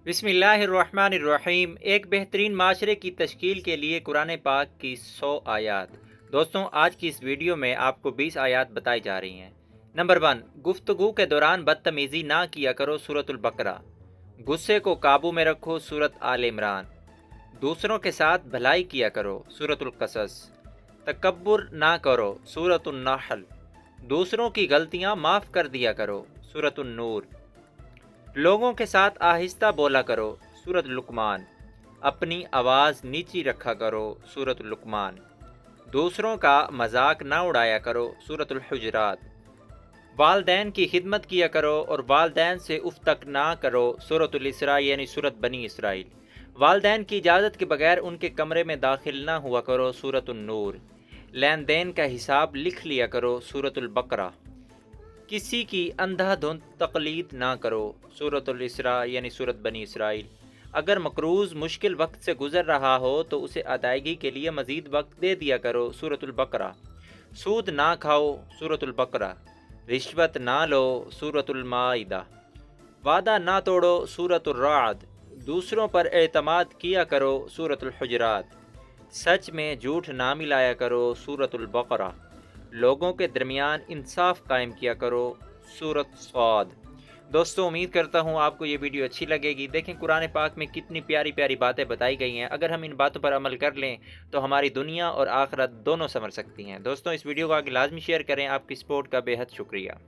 बिस्मिल्लाहिर्रहमानिर्रहीम। एक बेहतरीन माशरे की तश्कील के लिए कुरान पाक की 100 आयात। दोस्तों, आज की इस वीडियो में आपको 20 आयात बताई जा रही हैं। नंबर 1, गुफ्तगू के दौरान बदतमीज़ी ना किया करो, सूरतुल बकरा। गुस्से को काबू में रखो, सूरत आल इमरान। दूसरों के साथ भलाई किया करो, सूरतुल कसस। तकब्बुर ना करो, सूरतुन नहल। दूसरों की गलतियां माफ़ कर दिया करो, सूरतुन नूर। लोगों के साथ आहिस्ता बोला करो, सूरत लुकमान। अपनी आवाज़ नीची रखा करो, सूरत लुकमान। दूसरों का मजाक ना उड़ाया करो, सूरत हुजरात। वालदैन की खिदमत किया करो और वालदैन से उफ तक ना करो, सूरत इसरा यानी सूरत बनी इसराइल। वालदैन की इजाज़त के बगैर उनके कमरे में दाखिल ना हुआ करो, सूरत नूर। लेन देन का हिसाब लिख लिया करो, सूरत बकरा। किसी की अंधाधुंध तकलीद ना करो, सूरतुल इसरा यानी सूरत बनी इसराइल। अगर मकरूज़ मुश्किल वक्त से गुज़र रहा हो तो उसे अदायगी के लिए मज़ीद वक्त दे दिया करो, सूरतुल बकरा। सूद ना खाओ, सूरतुल बकरा। रिश्वत ना लो, सूरतुल माइदा। वादा ना तोड़ो, सूरतुल राद। दूसरों पर एतमाद किया करो, सूरतुल हुजरात। सच में झूठ ना मिलाया करो, सूरतुल बकरा। लोगों के दरमियान इंसाफ कायम किया करो, सूरत सौद। दोस्तों, उम्मीद करता हूँ आपको ये वीडियो अच्छी लगेगी। देखें कुरान पाक में कितनी प्यारी प्यारी बातें बताई गई हैं। अगर हम इन बातों पर अमल कर लें तो हमारी दुनिया और आखिरत दोनों संवर सकती हैं। दोस्तों, इस वीडियो को आगे लाजमी शेयर करें। आपकी सपोर्ट का बेहद शुक्रिया।